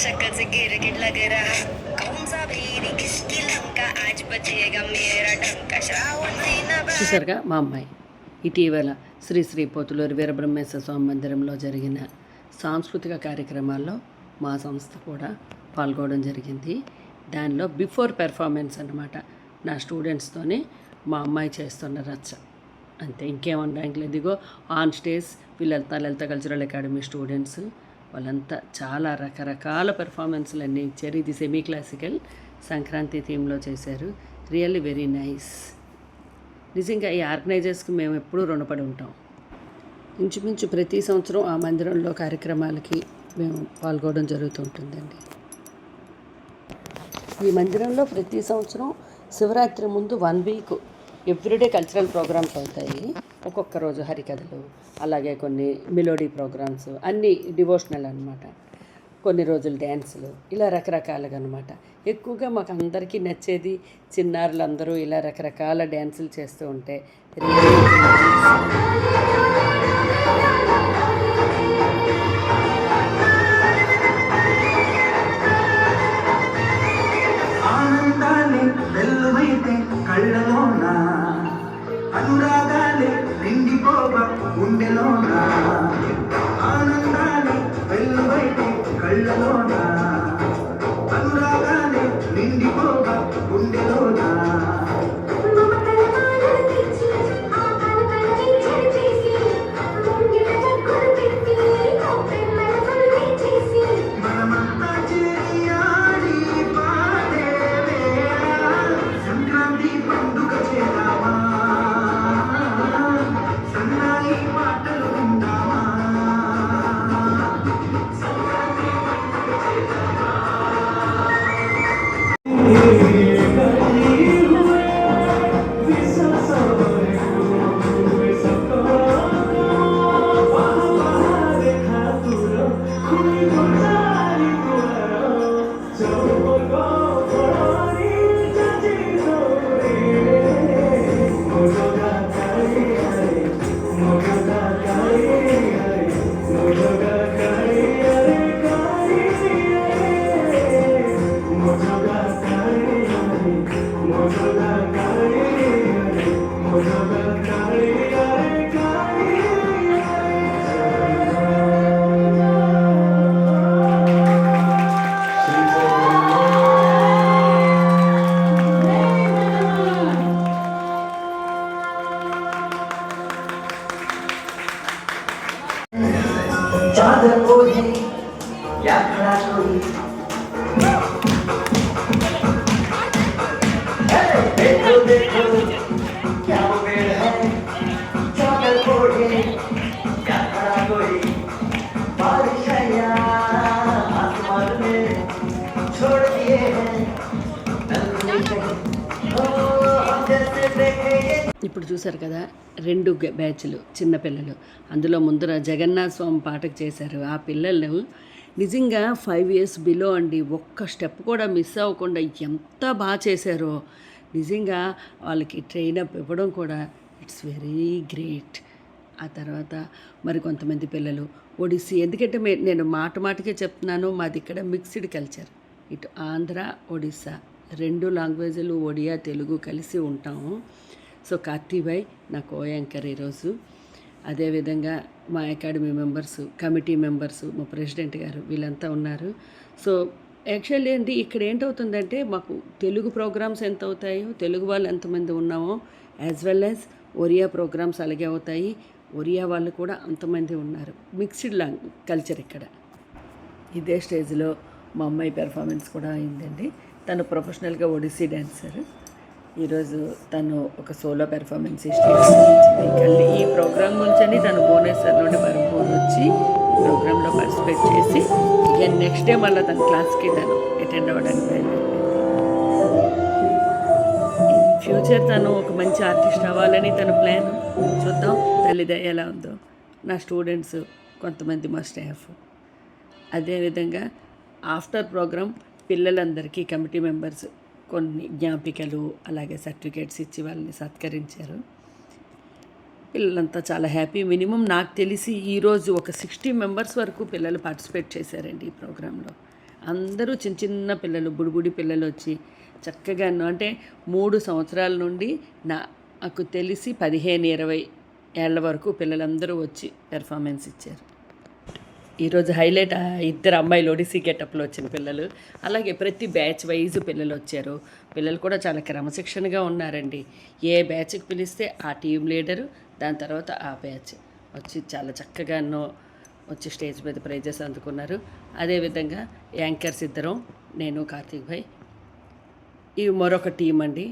शक्ल से गिरगिट लग रहा कौन सा भीरी किसकी लंका आज बचेगा मेरा डंका श्रावण महीना చూసారుగా మా అమ్మాయి ఇటీవల శ్రీ పోతులూరు వీరబ్రహ్మేశ్వర స్వామి మందిరంలో జరిగిన సాంస్కృతిక కార్యక్రమాల్లో మా సంస్థ కూడా పాల్గొనడం జరిగింది. దానిలో బిఫోర్ పెర్ఫార్మెన్స్ అన్నమాట. నా స్టూడెంట్స్తోనే మా అమ్మాయి చేస్తున్న రచ్చ అంతే, ఇంకేమనడానికి లేదు. ఇదిగో ఆన్ స్టేజ్ వీళ్ళంతా లలిత కల్చరల్ అకాడమీ స్టూడెంట్స్ వాళ్ళంతా చాలా రకరకాల పెర్ఫార్మెన్స్లు అన్నీ ఇచ్చారు. ఇది సెమీ క్లాసికల్ సంక్రాంతి థీమ్లో చేశారు. Really very nice. నిజంగా ఈ ఆర్గనైజర్స్కి మేము ఎప్పుడూ రుణపడి ఉంటాం. ఇంచుమించు ప్రతి సంవత్సరం ఆ మందిరంలో కార్యక్రమాలకి మేము పాల్గొనడం జరుగుతుంటుందండి. ఈ మందిరంలో ప్రతి సంవత్సరం శివరాత్రి ముందు 1 వీక్ ఎవ్రీడే కల్చరల్ ప్రోగ్రామ్స్ అవుతాయి. ఒక్కొక్క రోజు హరికథలు, అలాగే కొన్ని మెలోడీ ప్రోగ్రామ్స్, అన్నీ డివోషనల్ అనమాట. కొన్ని రోజులు డ్యాన్సులు, ఇలా రకరకాలుగా అనమాట. ఎక్కువగా మాకు అందరికీ నచ్చేది చిన్నారులందరూ ఇలా రకరకాల డ్యాన్సులు చేస్తూ ఉంటే ఆనందాన్ని వెల్లువైతే కళ్ళలోన అనురాగాన్ని నిండిపోగా గుండెలోన ఆనందాన్ని వెల్లువైతే కళ్ళలోన అనురాగాన్ని నిండిపోగా గుండెలోన మనమంతా చేయాలి పాడే వేళ సంక్రాంతి పండుగ చేద్దామా సన్నాయి పాటలు విందామా चादर ओढ़े या खड़ा कोई देखो देखो क्या वो पेड़ है चादर ओढ़े या खड़ा कोई बारिश है या आसमान में छोड़ दिए हैं नन्ही कहीं ओ हम जैसे देखे ये ఇప్పుడు చూశారు కదా 2 బ్యాచ్లు చిన్నపిల్లలు. అందులో ముందర జగన్నాథ స్వామి పాటకు చేశారు. ఆ పిల్లలు నిజంగా 5 years బిలో అండి. ఒక్క స్టెప్ కూడా మిస్ అవ్వకుండా ఎంత బాగా చేశారో. నిజంగా వాళ్ళకి ట్రైనప్ ఇవ్వడం కూడా ఇట్స్ వెరీ గ్రేట్. ఆ తర్వాత మరి కొంతమంది పిల్లలు ఒడిస్సీ, ఎందుకంటే నేను మాటకే చెప్తున్నాను, మాది ఇక్కడ మిక్స్డ్ కల్చర్. ఇటు ఆంధ్ర, ఒడిస్సా 2 లాంగ్వేజ్లు, ఒడియా, తెలుగు కలిసి ఉంటాము. సో కార్తీభాయ్ నా కో యాంకర్ ఈరోజు. అదేవిధంగా మా అకాడమీ మెంబర్స్, కమిటీ మెంబర్స్, మా ప్రెసిడెంట్ గారు వీళ్ళంతా ఉన్నారు. సో యాక్చువల్లీ ఏంటి ఇక్కడ ఏంటవుతుందంటే మాకు తెలుగు ప్రోగ్రామ్స్ ఎంత అవుతాయో, తెలుగు వాళ్ళు ఎంతమంది ఉన్నామో, as well as Oriya programmes అలాగే అవుతాయి. ఒరియా వాళ్ళు కూడా అంతమంది ఉన్నారు. మిక్స్డ్ కల్చర్ ఇక్కడ. ఇదే స్టేజ్లో మా అమ్మాయి పెర్ఫార్మెన్స్ కూడా అయిందండి. తను ప్రొఫెషనల్గా ఒడిస్సీ డాన్సర్. ఈరోజు తను ఒక సోలో పెర్ఫార్మెన్స్ ఇచ్చింది. ఈ ప్రోగ్రామ్ గురించి తను భువనేశ్వర్ నుండి బరంపూర్ వచ్చి ఈ ప్రోగ్రాంలో పార్టిసిపేట్ చేసి ఇక నెక్స్ట్ డే మళ్ళీ తన క్లాస్కి తను అటెండ్ అవ్వడానికి బయలుదేరింది. ఫ్యూచర్ తను ఒక మంచి ఆర్టిస్ట్ అవ్వాలని తన ప్లాన్. చూద్దాం తల్లిద ఎలా ఉందో. నా స్టూడెంట్స్ కొంతమంది, మా స్టాఫ్. అదేవిధంగా ఆఫ్టర్ ప్రోగ్రామ్ పిల్లలందరికీ కమిటీ మెంబర్స్ కొన్ని జ్ఞాపికలు అలాగే సర్టిఫికేట్స్ ఇచ్చి వాళ్ళని సత్కరించారు. పిల్లలంతా చాలా హ్యాపీ. నాకు తెలిసి ఈరోజు ఒక 60 మెంబర్స్ వరకు పిల్లలు పార్టిసిపేట్ చేశారండి ఈ ప్రోగ్రాంలో. అందరూ చిన్న చిన్న పిల్లలు, బుడిబుడి పిల్లలు వచ్చి చక్కగా అంటే 3 సంవత్సరాల నుండి నాకు తెలిసి 15-20 ఏళ్ల వరకు పిల్లలందరూ వచ్చి పెర్ఫార్మెన్స్ ఇచ్చారు. ఈరోజు హైలైట్ ఇద్దరు అమ్మాయిలు ఒడిసీ గెటప్లో వచ్చిన పిల్లలు. అలాగే ప్రతి బ్యాచ్ వైజ్ పిల్లలు వచ్చారు. పిల్లలు కూడా చాలా క్రమశిక్షణగా ఉన్నారండి. ఏ బ్యాచ్కి పిలిస్తే ఆ టీం లీడరు, దాని తర్వాత ఆ బ్యాచ్ వచ్చి చాలా చక్కగా వచ్చి స్టేజ్ మీద ప్రైజెస్ అందుకున్నారు. అదేవిధంగా యాంకర్స్ ఇద్దరం, నేను కార్తీక్ భాయ్. ఇవి మరొక టీం అండి.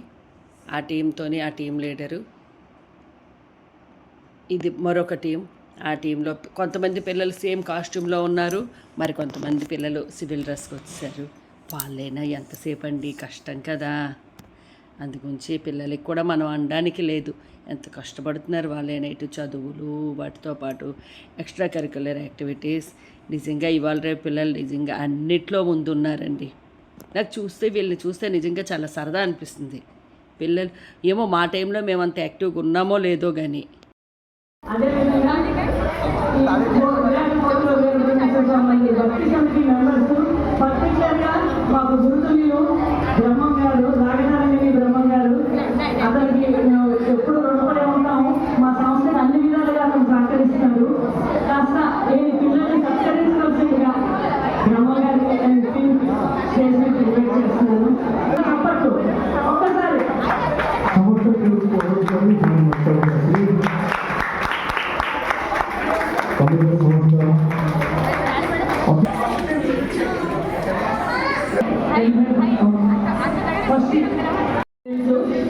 ఆ టీంతోని ఆ టీం లీడరు, ఇది మరొక టీం. ఆ టీంలో కొంతమంది పిల్లలు సేమ్ కాస్ట్యూమ్లో ఉన్నారు, మరి కొంతమంది పిల్లలు సివిల్ డ్రెస్కి వచ్చేసారు. వాళ్ళైనా ఎంతసేపు అండి, కష్టం కదా. అందుగురించి పిల్లలకి కూడా మనం అనడానికి లేదు, ఎంత కష్టపడుతున్నారు వాళ్ళైనా. ఇటు చదువులు, వాటితో పాటు ఎక్స్ట్రా కరిక్యులర్ యాక్టివిటీస్. నిజంగా ఇవాళ రేపు పిల్లలు నిజంగా అన్నిట్లో ముందున్నారండి. నాకు వీళ్ళని చూస్తే నిజంగా చాలా సరదా అనిపిస్తుంది. పిల్లలు ఏమో మా టైంలో మేము అంత యాక్టివ్గా ఉన్నామో లేదో కానీ అదేవిధంగా భక్తి కమిటీ మెంబర్స్, పర్టికులర్గా మాకు గురుతులు బ్రహ్మం గారు, నాగనారాయణ బ్రహ్మం గారు, అతనికి ఎప్పుడు రుణపడి ఉంటాము. మా సంస్థను అన్ని విధాలుగా అతను సహకరిస్తున్నారు. కాస్త ఈ పిల్లల్ని సత్కరించవలసిందిగా బ్రహ్మం గారికి స్టేజ్ మీద ఇన్వైట్ చేస్తున్నాను. అప్పట్లో ఒక్కసారి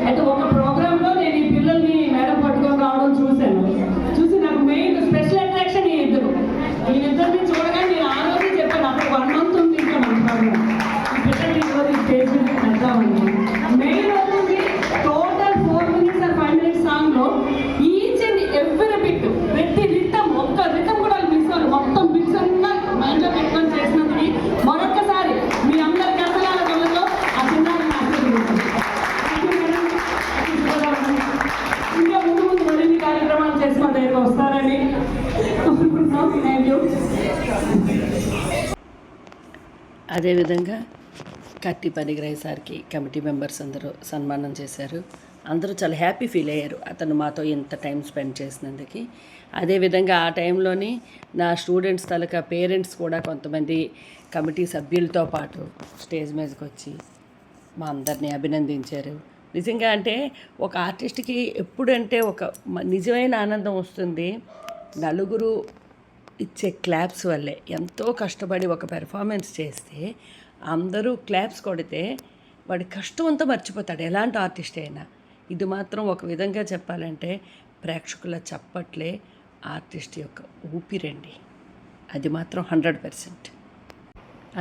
అయితే ఒక ప్రోగ్రాంలో నేను ఈ పిల్లల్ని మేడం పట్టుకొని రావడం చూసి నాకు మెయిన్ స్పెషల్ అట్రాక్షన్ వీళ్ళిద్దరిని చూడగానే నేను ఆ రోజు చెప్పాను, అప్పుడు 1 month ఉంది ఇంకా మన ప్రోగ్రాం. ఈ పిల్లల్ని ఈరోజు స్టేజ్ మీద పెడతామండి. మెయిన్ అవుతుంది టోటల్ 4 minutes or 5 minutes సాంగ్లో ఈచ్ అండ్ ఎవ్రీ బిట్, ప్రతి రిటమ్, ఒక్క రిటమ్ కూడా మిస్ అవ్వాలి. మొత్తం బిట్స్ అన్నా మైండ్లో పెట్టుకొని చేసినందుకు మరొక్కసారి మీ అందరి కథనాల గొల్లతో ఆ చిన్నారిని ఆశీర్వదించారు. ఇంకా ముందు మరిన్ని కార్యక్రమాలు చేసి మా దగ్గర వస్తారని అదేవిధంగా కట్టి పనిగ్రాయి సార్కి కమిటీ మెంబర్స్ అందరూ సన్మానం చేశారు. అందరూ చాలా హ్యాపీ ఫీల్ అయ్యారు అతను మాతో ఇంత టైం స్పెండ్ చేసినందుకు. అదేవిధంగా ఆ టైంలోని నా స్టూడెంట్స్ తాలూకా పేరెంట్స్ కూడా కొంతమంది కమిటీ సభ్యులతో పాటు స్టేజ్ మీదకి వచ్చి మా అందరినీ అభినందించారు. నిజంగా అంటే ఒక ఆర్టిస్ట్కి ఎప్పుడంటే ఒక నిజమైన ఆనందం వస్తుంది నలుగురు ఇచ్చే క్లాప్స్ వల్లే. ఎంతో కష్టపడి ఒక పెర్ఫార్మెన్స్ చేస్తే అందరూ క్లాప్స్ కొడితే వాడి కష్టం అంతా మర్చిపోతాడు, ఎలాంటి ఆర్టిస్ట్ అయినా. ఇది మాత్రం ఒక విధంగా చెప్పాలంటే ప్రేక్షకుల చప్పట్లే ఆర్టిస్ట్ యొక్క ఊపిరండి, అది మాత్రం 100%.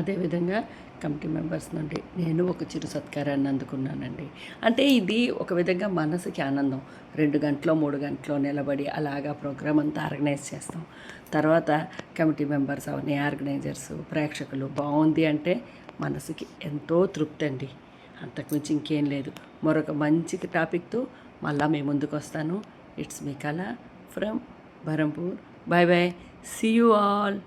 అదేవిధంగా కమిటీ మెంబర్స్ నుండి నేను ఒక చిరు సత్కారాన్ని అందుకున్నానండి. అంటే ఇది ఒక విధంగా మనసుకి ఆనందం. 2 గంటలో 3 గంటలో నిలబడి అలాగా ప్రోగ్రామ్ అంతా ఆర్గనైజ్ చేస్తాం. తర్వాత కమిటీ మెంబర్స్ అవన్నీ, ఆర్గనైజర్స్, ప్రేక్షకులు బాగుంది అంటే మనసుకి ఎంతో తృప్తి అండి. అంతకుమించి ఇంకేం లేదు. మరొక మంచి టాపిక్తో మళ్ళీ మీ ముందుకు వస్తాను. It's me Kala from Berhampur. Bye bye, see you all.